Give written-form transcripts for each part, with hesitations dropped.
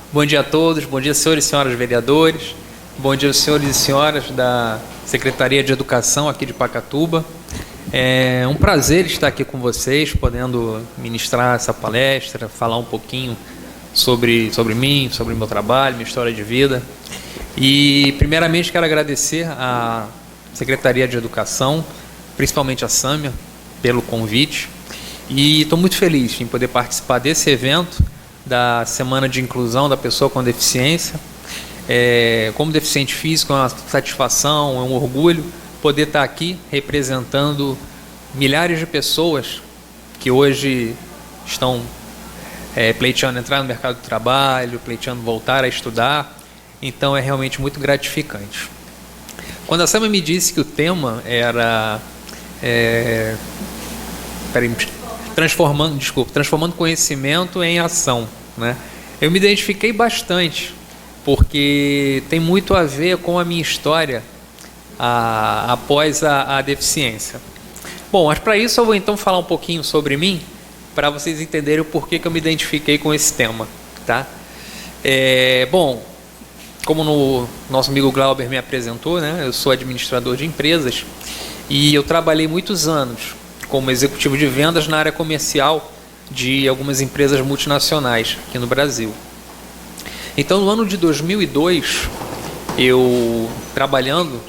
Bom dia a todos, bom dia senhores e senhoras vereadores, bom dia senhores e senhoras da Secretaria de Educação aqui de Pacatuba. É um prazer estar aqui com vocês, podendo ministrar essa palestra, falar um pouquinho sobre mim, sobre meu trabalho, minha história de vida. E primeiramente quero agradecer à Secretaria de Educação, principalmente a Sâmia, pelo convite. E estou muito feliz em poder participar desse evento da Semana de Inclusão da Pessoa com Deficiência. Como deficiente físico, é uma satisfação, é um orgulho poder estar aqui representando milhares de pessoas que hoje estão pleiteando entrar no mercado de trabalho, pleiteando voltar a estudar. Então é realmente muito gratificante. Quando a Sâmia me disse que o tema era transformando conhecimento em ação, né? Eu me identifiquei bastante, porque tem muito a ver com a minha história após a deficiência. Bom, mas para isso eu vou então falar um pouquinho sobre mim, para vocês entenderem o porquê que eu me identifiquei com esse tema, tá? Bom, como o nosso amigo Glauber me apresentou, né? Eu sou administrador de empresas e eu trabalhei muitos anos como executivo de vendas na área comercial de algumas empresas multinacionais aqui no Brasil. Então, no ano de 2002, eu trabalhando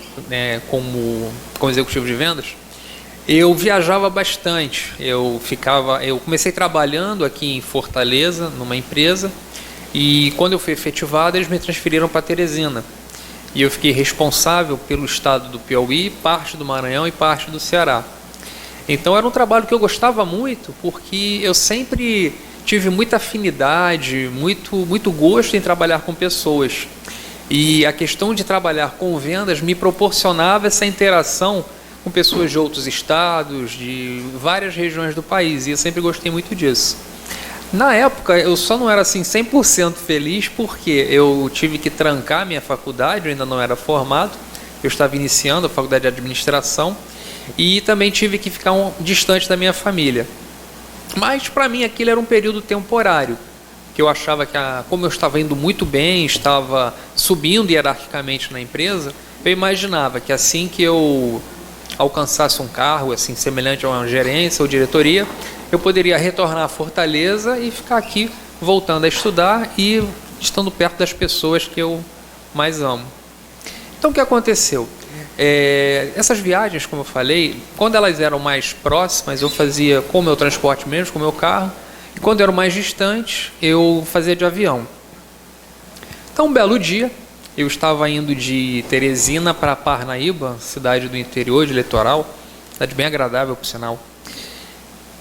como executivo de vendas, eu viajava bastante. Eu comecei trabalhando aqui em Fortaleza, numa empresa, e quando eu fui efetivado, eles me transferiram para Teresina. E eu fiquei responsável pelo estado do Piauí, parte do Maranhão e parte do Ceará. Então era um trabalho que eu gostava muito, porque eu sempre tive muita afinidade, muito gosto em trabalhar com pessoas. E a questão de trabalhar com vendas me proporcionava essa interação com pessoas de outros estados, de várias regiões do país, e eu sempre gostei muito disso. Na época, eu só não era assim 100% feliz, porque eu tive que trancar minha faculdade, eu ainda não era formado, eu estava iniciando a faculdade de administração, e também tive que ficar distante da minha família. Mas para mim aquilo era um período temporário, que eu achava que como eu estava indo muito bem, estava subindo hierarquicamente na empresa, eu imaginava que assim que eu alcançasse um cargo assim semelhante a uma gerência ou diretoria, eu poderia retornar à Fortaleza e ficar aqui voltando a estudar e estando perto das pessoas que eu mais amo. Então o que aconteceu? Essas viagens, como eu falei, quando elas eram mais próximas, eu fazia com o meu transporte mesmo, com o meu carro, e quando eram mais distantes, eu fazia de avião. Então, um belo dia, eu estava indo de Teresina para Parnaíba, cidade do interior de Litoral, cidade bem agradável, por sinal.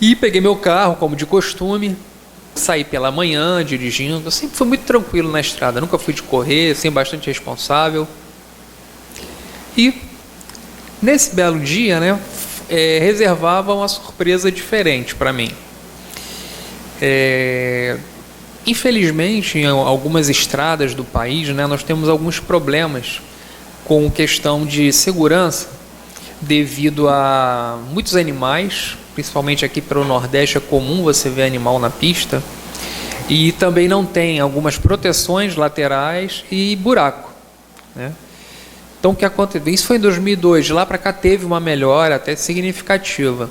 E peguei meu carro, como de costume, saí pela manhã, dirigindo. Eu sempre fui muito tranquilo na estrada, nunca fui de correr, sempre bastante responsável. E nesse belo dia, né, reservava uma surpresa diferente para mim. Infelizmente, em algumas estradas do país, né, nós temos alguns problemas com questão de segurança, devido a muitos animais, principalmente aqui para o Nordeste é comum você ver animal na pista, e também não tem algumas proteções laterais e buraco, né? Então, o que aconteceu? Isso foi em 2002, de lá para cá teve uma melhora até significativa.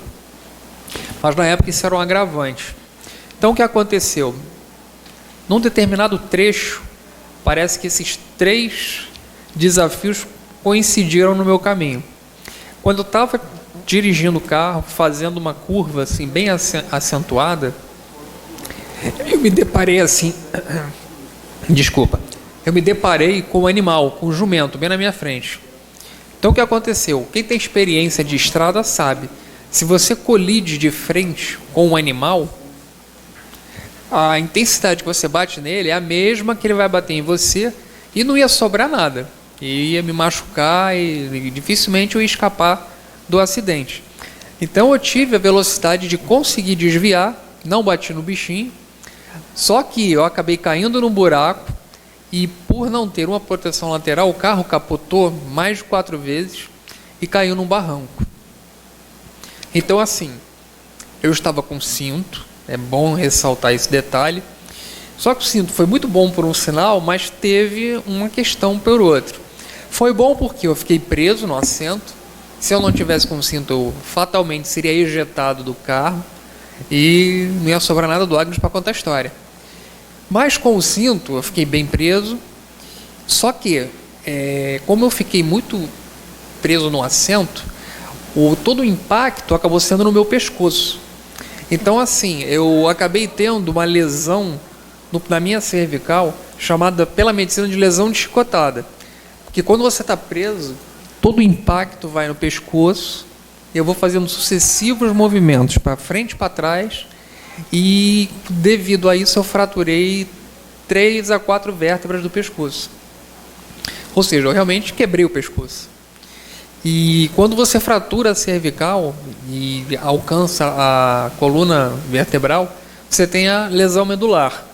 Mas na época isso era um agravante. Então, o que aconteceu? Num determinado trecho, parece que esses 3 desafios coincidiram no meu caminho. Quando eu estava dirigindo o carro, fazendo uma curva assim, bem acentuada, eu me deparei assim... Desculpa. Eu me deparei com um animal, com um jumento, bem na minha frente. Então o que aconteceu? Quem tem experiência de estrada sabe, se você colide de frente com um animal, a intensidade que você bate nele é a mesma que ele vai bater em você e não ia sobrar nada. Ia me machucar e dificilmente eu ia escapar do acidente. Então eu tive a velocidade de conseguir desviar, não bati no bichinho, só que eu acabei caindo num buraco. E por não ter uma proteção lateral, o carro capotou mais de 4 vezes e caiu num barranco. Então assim, eu estava com cinto, é bom ressaltar esse detalhe, Só que o cinto foi muito bom por um sinal, mas teve uma questão por outro. Foi bom porque eu fiquei preso no assento. Se eu não tivesse com o cinto, eu fatalmente seria ejetado do carro e não ia sobrar nada do Agnes para contar a história. Mas com o cinto eu fiquei bem preso. Só que, como eu fiquei muito preso no assento, todo o impacto acabou sendo no meu pescoço. Então, assim, eu acabei tendo uma lesão na minha cervical, chamada pela medicina de lesão de chicotada. Porque quando você está preso, todo o impacto vai no pescoço, e eu vou fazendo sucessivos movimentos para frente e para trás, e devido a isso eu fraturei 3 a 4 vértebras do pescoço. Ou seja, eu realmente quebrei o pescoço. E quando você fratura a cervical e alcança a coluna vertebral, você tem a lesão medular.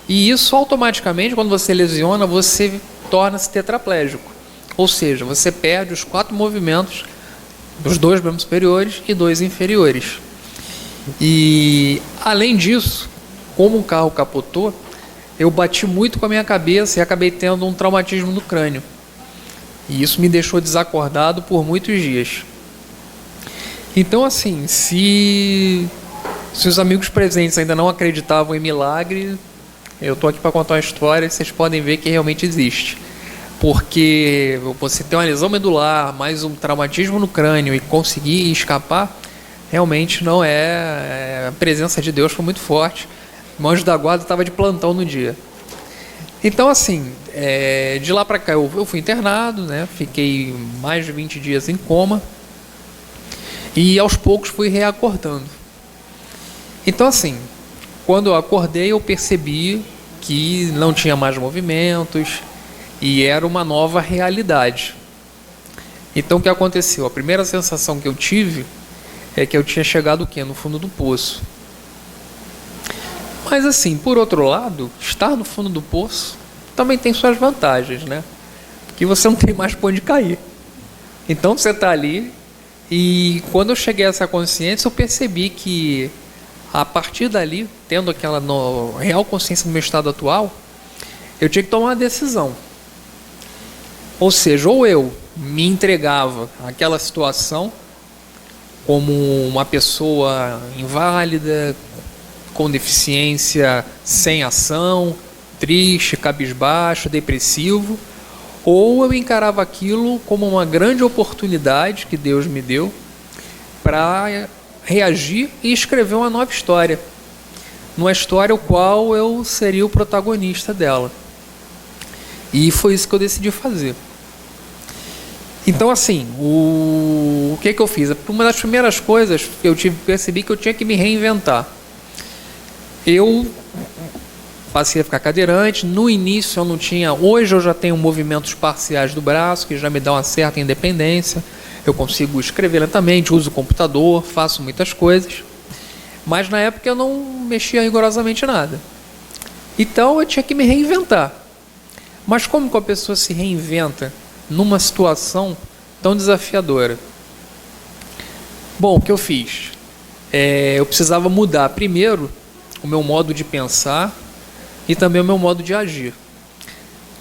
E isso automaticamente, quando você lesiona, você torna-se tetraplégico. Ou seja, você perde os 4 movimentos dos 2 membros superiores e 2 inferiores. E além disso, como o carro capotou, eu bati muito com a minha cabeça e acabei tendo um traumatismo no crânio. E isso me deixou desacordado por muitos dias. Então, assim, se os amigos presentes ainda não acreditavam em milagre, eu estou aqui para contar uma história e vocês podem ver que realmente existe. Porque você ter uma lesão medular, mais um traumatismo no crânio e conseguir escapar, realmente não é... A presença de Deus foi muito forte. O anjo da guarda estava de plantão no dia. Então, assim, de lá para cá eu fui internado, né? Fiquei mais de 20 dias em coma e aos poucos fui reacordando. Então, assim, quando eu acordei eu percebi que não tinha mais movimentos e era uma nova realidade. Então, o que aconteceu? A primeira sensação que eu tive é que eu tinha chegado o quê? No fundo do poço. Mas assim, por outro lado, estar no fundo do poço também tem suas vantagens, né? Porque você não tem mais para onde cair. Então você está ali e quando eu cheguei a essa consciência, eu percebi que a partir dali, tendo aquela real consciência do meu estado atual, eu tinha que tomar uma decisão. Ou seja, ou eu me entregava àquela situação como uma pessoa inválida, com deficiência, sem ação, triste, cabisbaixo, depressivo, ou eu encarava aquilo como uma grande oportunidade que Deus me deu para reagir e escrever uma nova história, numa história o qual eu seria o protagonista dela. E foi isso que eu decidi fazer. Então, assim, o que eu fiz? Uma das primeiras coisas que eu percebi que eu tinha que me reinventar. Eu passei a ficar cadeirante. No início eu não tinha. Hoje eu já tenho movimentos parciais do braço que já me dão uma certa independência. Eu consigo escrever lentamente, uso o computador, faço muitas coisas. Mas na época eu não mexia rigorosamente nada. Então eu tinha que me reinventar. Mas como que a pessoa se reinventa numa situação tão desafiadora? Bom, o que eu fiz? Eu precisava mudar primeiro o meu modo de pensar e também o meu modo de agir.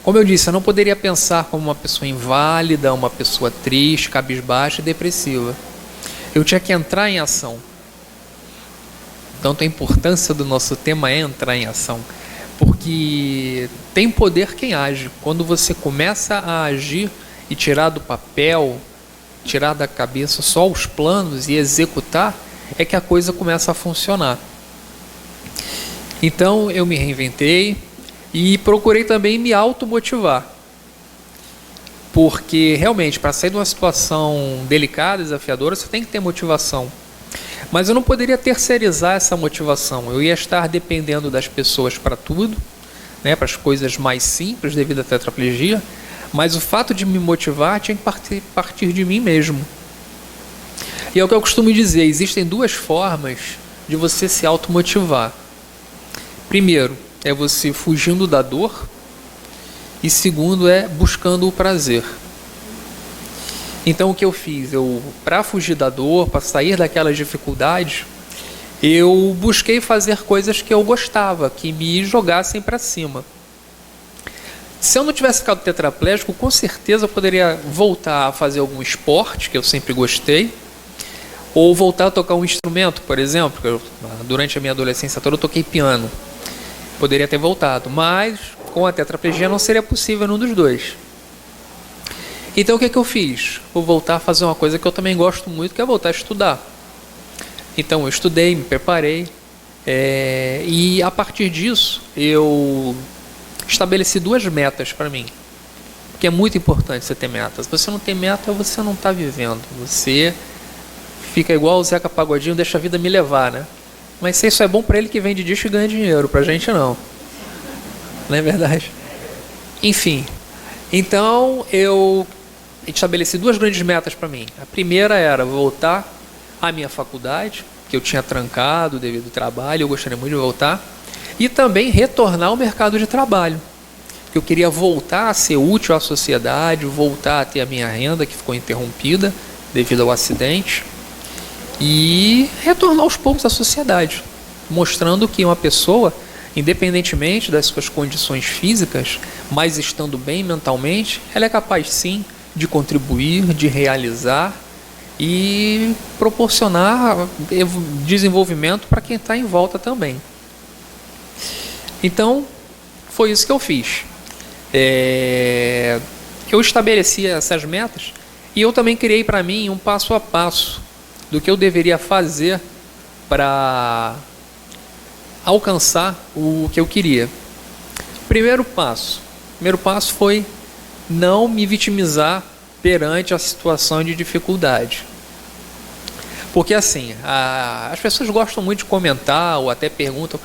Como eu disse, eu não poderia pensar como uma pessoa inválida, uma pessoa triste, cabisbaixa e depressiva. Eu tinha que entrar em ação. Tanto a importância do nosso tema é entrar em ação, porque tem poder quem age. Quando você começa a agir e tirar do papel, tirar da cabeça só os planos e executar, é que a coisa começa a funcionar. Então eu me reinventei e procurei também me automotivar, porque realmente para sair de uma situação delicada, desafiadora, você tem que ter motivação. Mas eu não poderia terceirizar essa motivação. Eu ia estar dependendo das pessoas para tudo, né, para as coisas mais simples devido à tetraplegia, mas o fato de me motivar tinha que partir de mim mesmo. E é o que eu costumo dizer, existem 2 formas de você se automotivar. Primeiro, é você fugindo da dor, e segundo é buscando o prazer. Então o que eu fiz? Para fugir da dor, para sair daquelas dificuldades, eu busquei fazer coisas que eu gostava, que me jogassem para cima. Se eu não tivesse ficado tetraplégico, com certeza eu poderia voltar a fazer algum esporte, que eu sempre gostei, ou voltar a tocar um instrumento, por exemplo. Durante a minha adolescência toda eu toquei piano. Poderia ter voltado, mas com a tetraplegia não seria possível nenhum dos dois. Então o que eu fiz? Vou voltar a fazer uma coisa que eu também gosto muito, que é voltar a estudar. Então eu estudei, me preparei, e a partir disso eu estabeleci 2 metas para mim, porque é muito importante você ter metas. Se você não tem meta, você não está vivendo, você fica igual o Zeca Pagodinho, deixa a vida me levar, né? Mas se isso é bom para ele que vende disco e ganha dinheiro, para a gente não é verdade? Enfim, então eu estabeleci 2 grandes metas para mim. A primeira era voltar à minha faculdade, que eu tinha trancado devido ao trabalho, eu gostaria muito de voltar, e também retornar ao mercado de trabalho, que eu queria voltar a ser útil à sociedade, voltar a ter a minha renda que ficou interrompida devido ao acidente, e retornar aos poucos à sociedade, mostrando que uma pessoa, independentemente das suas condições físicas, mas estando bem mentalmente, ela é capaz sim de contribuir, de realizar e proporcionar desenvolvimento para quem está em volta também. Então, foi isso que eu fiz. Eu estabeleci essas metas e eu também criei para mim um passo a passo do que eu deveria fazer para alcançar o que eu queria. Primeiro passo foi não me vitimizar perante a situação de dificuldade. Porque assim, as pessoas gostam muito de comentar ou até perguntam: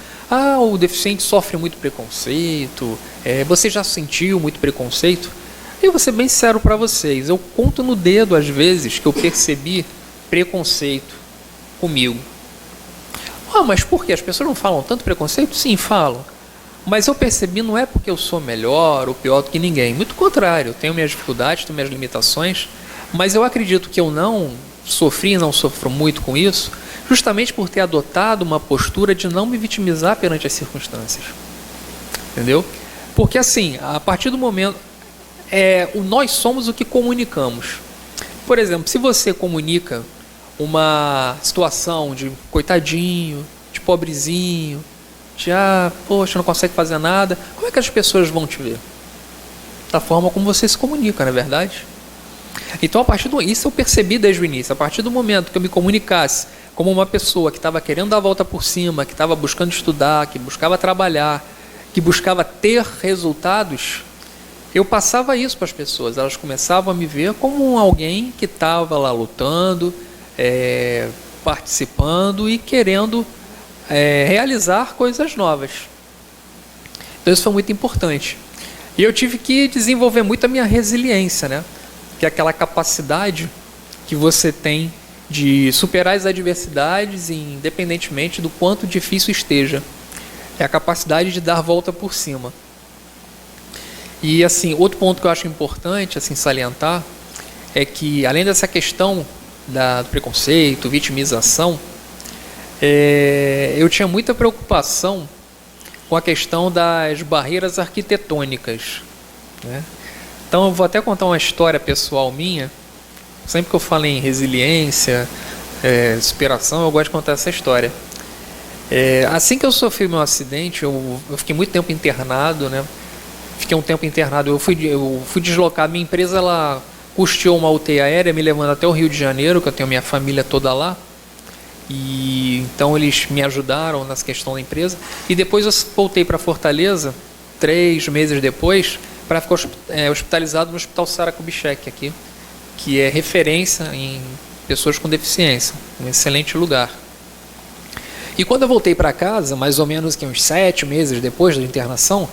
o deficiente sofre muito preconceito, você já sentiu muito preconceito? Eu vou ser bem sincero para vocês, eu conto no dedo às vezes que eu percebi preconceito comigo. Mas por quê? As pessoas não falam tanto preconceito? Sim, falam. Mas eu percebi, não é porque eu sou melhor ou pior do que ninguém. Muito contrário, eu tenho minhas dificuldades, tenho minhas limitações, mas eu acredito que eu não sofri e não sofro muito com isso, justamente por ter adotado uma postura de não me vitimizar perante as circunstâncias. Entendeu? Porque assim, a partir do momento... nós somos o que comunicamos. Por exemplo, se você comunica uma situação de coitadinho, de pobrezinho, de poxa, não consegue fazer nada, como é que as pessoas vão te ver? Da forma como você se comunica, não é verdade? Então, isso eu percebi desde o início. A partir do momento que eu me comunicasse como uma pessoa que estava querendo dar a volta por cima, que estava buscando estudar, que buscava trabalhar, que buscava ter resultados, eu passava isso para as pessoas. Elas começavam a me ver como alguém que estava lá lutando, participando e querendo realizar coisas novas. Então isso foi muito importante. E eu tive que desenvolver muito a minha resiliência, né? Que é aquela capacidade que você tem de superar as adversidades, independentemente do quanto difícil esteja. É a capacidade de dar volta por cima. E assim, outro ponto que eu acho importante assim, salientar é que, além dessa questão do preconceito, vitimização, eu tinha muita preocupação com a questão das barreiras arquitetônicas, né? Então eu vou até contar uma história pessoal minha. Sempre que eu falo em resiliência, superação, eu gosto de contar essa história. Assim que eu sofri meu acidente, eu fiquei muito tempo internado, né? Fiquei um tempo internado, eu fui deslocado. Minha empresa ela custeou uma UTI aérea me levando até o Rio de Janeiro, que eu tenho minha família toda lá. E então eles me ajudaram nessa questão da empresa. E depois eu voltei para Fortaleza, 3 meses depois, para ficar hospitalizado no Hospital Sara Kubitschek aqui, que é referência em pessoas com deficiência, um excelente lugar. E quando eu voltei para casa, mais ou menos uns 7 meses depois da internação,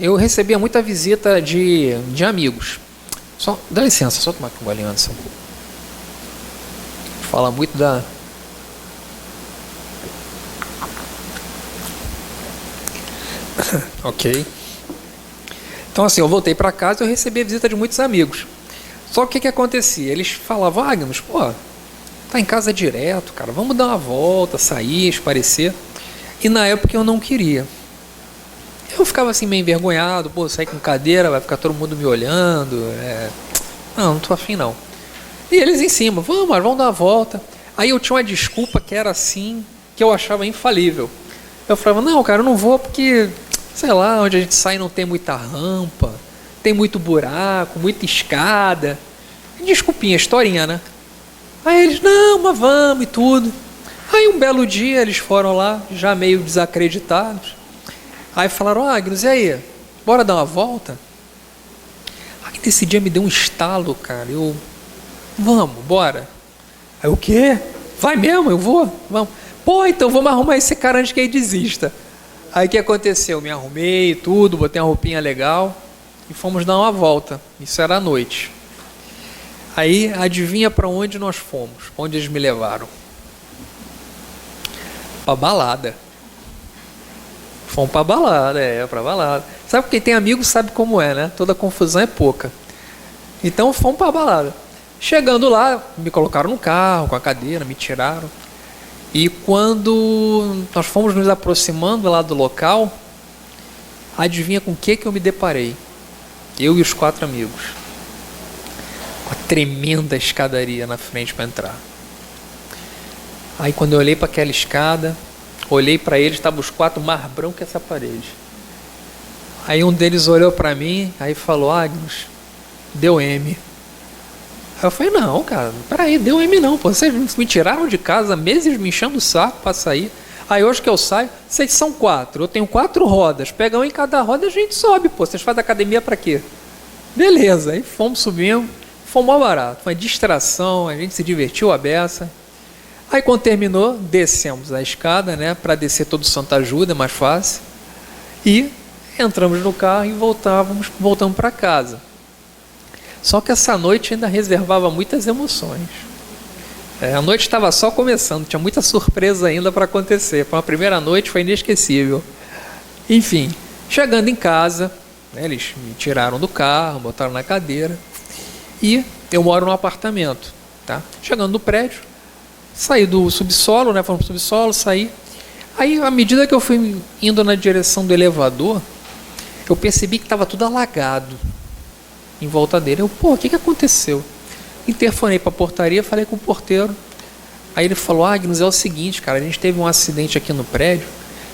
eu recebia muita visita de amigos. Dá licença, só tomar aqui um golinho antes. Fala muito da... Ok. Então assim, eu voltei para casa e eu recebi a visita de muitos amigos. Só que o que acontecia? Eles falavam: Agnus, tá em casa direto, cara, vamos dar uma volta, sair, esparecer. E na época eu não queria. Eu ficava assim meio envergonhado, pô, sair com cadeira, vai ficar todo mundo me olhando. Não tô afim não. E eles em cima, vamos dar uma volta. Aí eu tinha uma desculpa que era assim, que eu achava infalível. Eu falava, não, cara, eu não vou porque, sei lá, onde a gente sai não tem muita rampa, tem muito buraco, muita escada. Desculpinha, historinha, né? Aí eles, não, mas vamos e tudo. Aí um belo dia eles foram lá, já meio desacreditados. Aí falaram, Agnus, e aí? Bora dar uma volta? Aí nesse dia me deu um estalo, cara. Vamos, bora. Aí o quê? Vai mesmo, eu vou? Vamos. Pô, então vamos arrumar esse cara antes que ele desista. Aí o que aconteceu? Me arrumei tudo, botei uma roupinha legal e fomos dar uma volta. Isso era à noite. Aí adivinha para onde nós fomos? Pra onde eles me levaram? Pra balada. Fomos pra balada, pra balada. Sabe, quem tem amigo sabe como é, né? Toda confusão é pouca. Então fomos pra balada. Chegando lá, me colocaram no carro, com a cadeira, me tiraram. E quando nós fomos nos aproximando lá do local, adivinha com o que eu me deparei? Eu e os 4 amigos. Uma tremenda escadaria na frente para entrar. Aí quando eu olhei para aquela escada, olhei para eles, estavam os 4 mais brancos que essa parede. Aí um deles olhou para mim, aí falou, Agnus, deu M. Aí eu falei, não, cara, peraí, deu M não, pô, vocês me tiraram de casa meses me enchendo o saco para sair. Aí hoje que eu saio, vocês são 4, eu tenho 4 rodas, pega um em cada roda e a gente sobe, pô, vocês fazem academia para quê? Beleza, aí fomos subindo, foi mó barato, foi uma distração, a gente se divertiu a beça. Aí quando terminou, descemos a escada, né, para descer todo o Santa Ajuda, é mais fácil. E entramos no carro e voltamos para casa. Só que essa noite ainda reservava muitas emoções. A noite estava só começando, tinha muita surpresa ainda para acontecer. Para uma primeira noite foi inesquecível. Enfim, chegando em casa, né, eles me tiraram do carro, botaram na cadeira. E eu moro num apartamento. Tá? Chegando no prédio, saí do subsolo, né? Fomos pro subsolo, saí. Aí, à medida que eu fui indo na direção do elevador, eu percebi que estava tudo alagado em volta dele. O que aconteceu? Interfonei para a portaria, falei com o porteiro. Aí ele falou, Agnus, é o seguinte, cara, a gente teve um acidente aqui no prédio,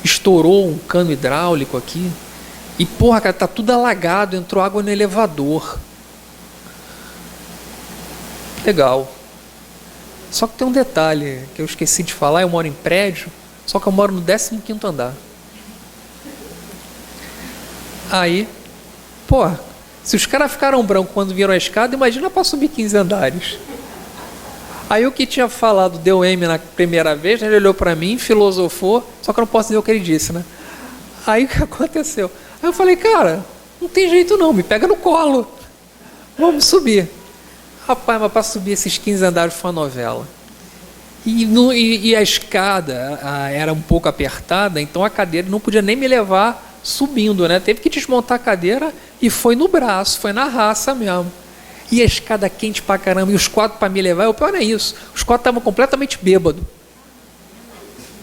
estourou um cano hidráulico aqui, e cara, tá tudo alagado, entrou água no elevador. Legal. Só que tem um detalhe que eu esqueci de falar, eu moro em prédio, só que eu moro no 15º andar. Aí, se os caras ficaram brancos quando viram a escada, imagina para subir 15 andares. Aí o que tinha falado deu M na primeira vez, ele olhou para mim, filosofou, só que eu não posso dizer o que ele disse, né? Aí o que aconteceu? Aí eu falei, cara, não tem jeito não, me pega no colo, vamos subir. Rapaz, mas para subir esses 15 andares foi uma novela. E a escada era um pouco apertada, então a cadeira não podia nem me levar subindo, né? Teve que desmontar a cadeira e foi no braço, foi na raça mesmo. E a escada quente pra caramba, e os 4 para me levar, e o pior é isso, os 4 estavam completamente bêbados.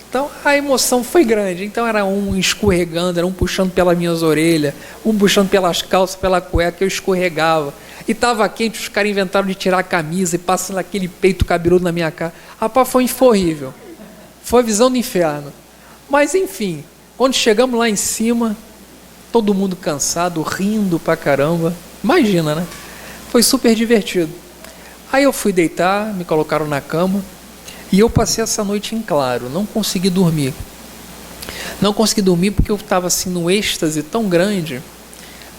Então a emoção foi grande, então era um escorregando, era um puxando pelas minhas orelhas, um puxando pelas calças, pela cueca, eu escorregava. E estava quente, os caras inventaram de tirar a camisa e passando aquele peito cabeludo na minha cara. Rapaz, foi horrível. Foi a visão do inferno. Mas enfim, quando chegamos lá em cima, todo mundo cansado, rindo pra caramba. Imagina, né? Foi super divertido. Aí eu fui deitar, me colocaram na cama e eu passei essa noite em claro, não consegui dormir. Não consegui dormir porque eu estava assim num êxtase tão grande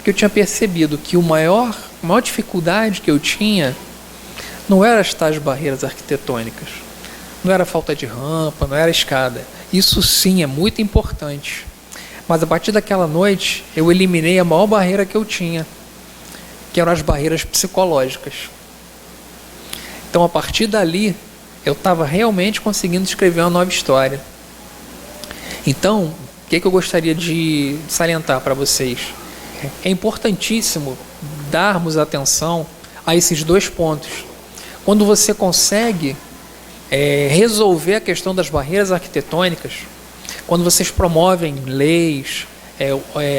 que eu tinha percebido que a maior dificuldade que eu tinha não era as tais barreiras arquitetônicas, não era a falta de rampa, não era a escada. Isso sim é muito importante. Mas a partir daquela noite eu eliminei a maior barreira que eu tinha, que eram as barreiras psicológicas. Então a partir dali eu estava realmente conseguindo escrever uma nova história. Então, o que eu gostaria de salientar para vocês? É importantíssimo darmos atenção a esses 2 pontos. Quando você consegue resolver a questão das barreiras arquitetônicas, quando vocês promovem leis,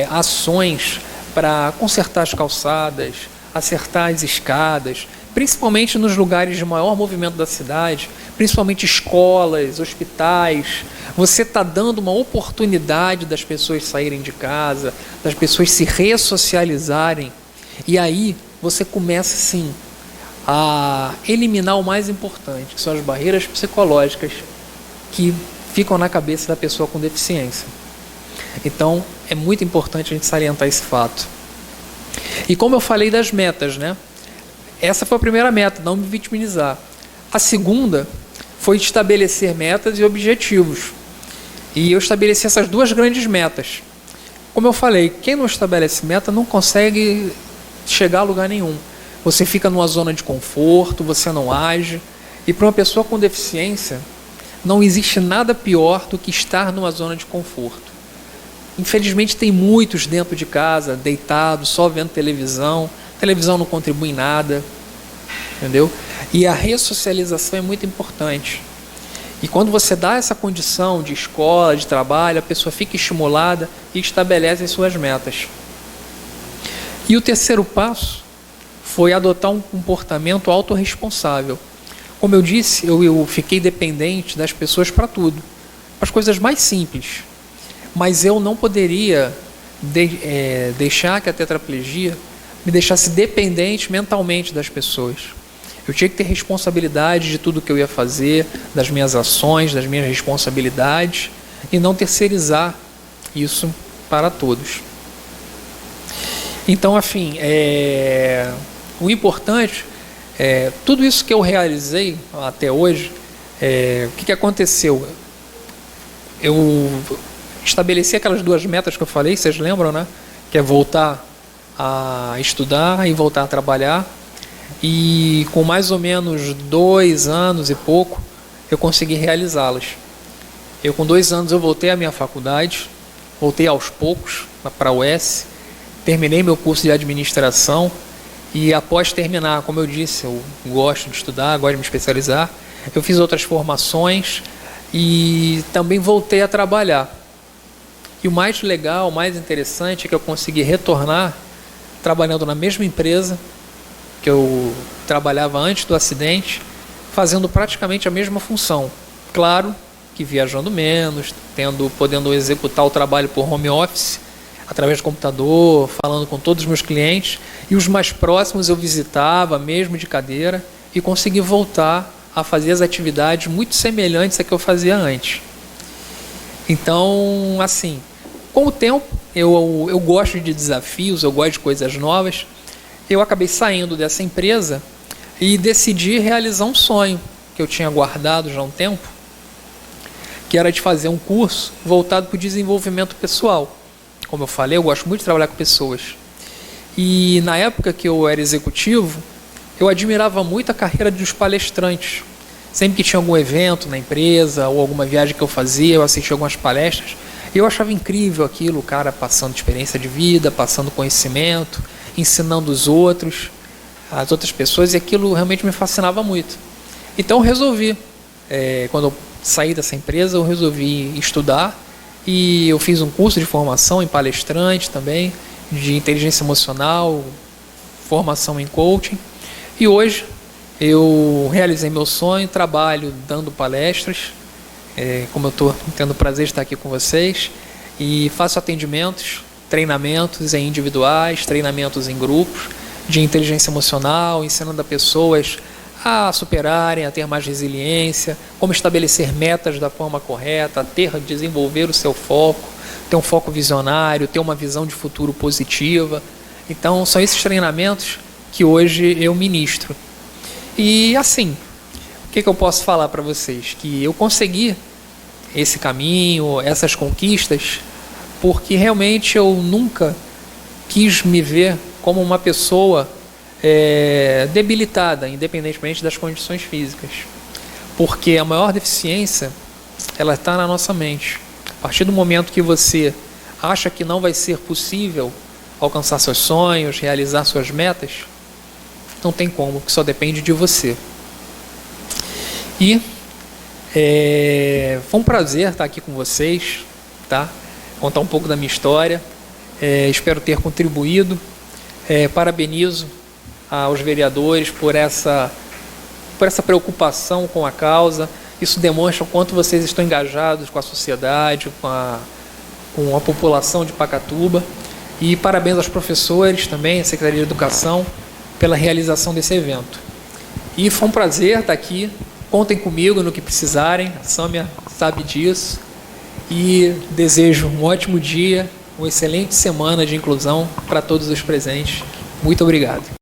ações para consertar as calçadas, acertar as escadas, principalmente nos lugares de maior movimento da cidade, principalmente escolas, hospitais, você está dando uma oportunidade das pessoas saírem de casa, das pessoas se ressocializarem, e aí você começa sim a eliminar o mais importante, que são as barreiras psicológicas que ficam na cabeça da pessoa com deficiência. Então, é muito importante a gente salientar esse fato. E como eu falei das metas, né? Essa foi a primeira meta, não me vitimizar. A segunda foi estabelecer metas e objetivos. E eu estabeleci essas duas grandes metas. Como eu falei, quem não estabelece meta não consegue chegar a lugar nenhum. Você fica numa zona de conforto, você não age. E para uma pessoa com deficiência, não existe nada pior do que estar numa zona de conforto. Infelizmente tem muitos dentro de casa, deitados, só vendo televisão. Televisão não contribui em nada, entendeu? E a ressocialização é muito importante. E quando você dá essa condição de escola, de trabalho, a pessoa fica estimulada e estabelece as suas metas. E o terceiro passo foi adotar um comportamento autorresponsável. Como eu disse, eu fiquei dependente das pessoas para tudo, as coisas mais simples. Mas eu não poderia deixar que a tetraplegia me deixasse dependente mentalmente das pessoas. Eu tinha que ter responsabilidade de tudo que eu ia fazer, das minhas ações, das minhas responsabilidades, e não terceirizar isso para todos. Então, afim, o importante tudo isso que eu realizei até hoje, o que aconteceu? Eu estabeleci aquelas duas metas que eu falei, vocês lembram, né? Que é voltar a estudar e voltar a trabalhar. E com mais ou menos 2 anos e pouco, eu consegui realizá-las. Com 2 anos eu voltei à minha faculdade, voltei aos poucos para a UES, terminei meu curso de administração e após terminar, como eu disse, eu gosto de estudar, gosto de me especializar, eu fiz outras formações e também voltei a trabalhar. E o mais legal, o mais interessante é que eu consegui retornar trabalhando na mesma empresa que eu trabalhava antes do acidente, fazendo praticamente a mesma função. Claro que viajando menos, podendo executar o trabalho por home office, através do computador, falando com todos os meus clientes, e os mais próximos eu visitava, mesmo de cadeira, e consegui voltar a fazer as atividades muito semelhantes a que eu fazia antes. Então, assim, com o tempo, eu gosto de desafios, eu gosto de coisas novas. Eu acabei saindo dessa empresa e decidi realizar um sonho que eu tinha guardado já há um tempo, que era de fazer um curso voltado para o desenvolvimento pessoal. Como eu falei, eu gosto muito de trabalhar com pessoas. E na época que eu era executivo, eu admirava muito a carreira dos palestrantes. Sempre que tinha algum evento na empresa ou alguma viagem que eu fazia, eu assistia algumas palestras. E eu achava incrível aquilo, o cara passando experiência de vida, passando conhecimento, ensinando os outros, as outras pessoas, e aquilo realmente me fascinava muito. Então eu resolvi, quando eu saí dessa empresa, eu resolvi estudar, e eu fiz um curso de formação em palestrante também, de inteligência emocional, formação em coaching, e hoje eu realizei meu sonho, trabalho dando palestras, como eu estou tendo o prazer de estar aqui com vocês, e faço atendimentos, treinamentos em individuais, treinamentos em grupos, de inteligência emocional, ensinando a pessoas a superarem, a ter mais resiliência, como estabelecer metas da forma correta, desenvolver o seu foco, ter um foco visionário, ter uma visão de futuro positiva. Então, são esses treinamentos que hoje eu ministro. E assim, o que eu posso falar para vocês? Que eu consegui esse caminho, essas conquistas, porque realmente eu nunca quis me ver como uma pessoa debilitada, independentemente das condições físicas. Porque a maior deficiência, ela está na nossa mente. A partir do momento que você acha que não vai ser possível alcançar seus sonhos, realizar suas metas, não tem como, que só depende de você. E Foi um prazer estar aqui com vocês, tá? Contar um pouco da minha história. Espero ter contribuído. Parabenizo aos vereadores por essa preocupação com a causa. Isso demonstra o quanto vocês estão engajados com a sociedade, com a população de Pacatuba. E parabéns aos professores também, à Secretaria de Educação, pela realização desse evento. E foi um prazer estar aqui. Contem comigo no que precisarem, a Sâmia sabe disso. E desejo um ótimo dia, uma excelente semana de inclusão para todos os presentes. Muito obrigado.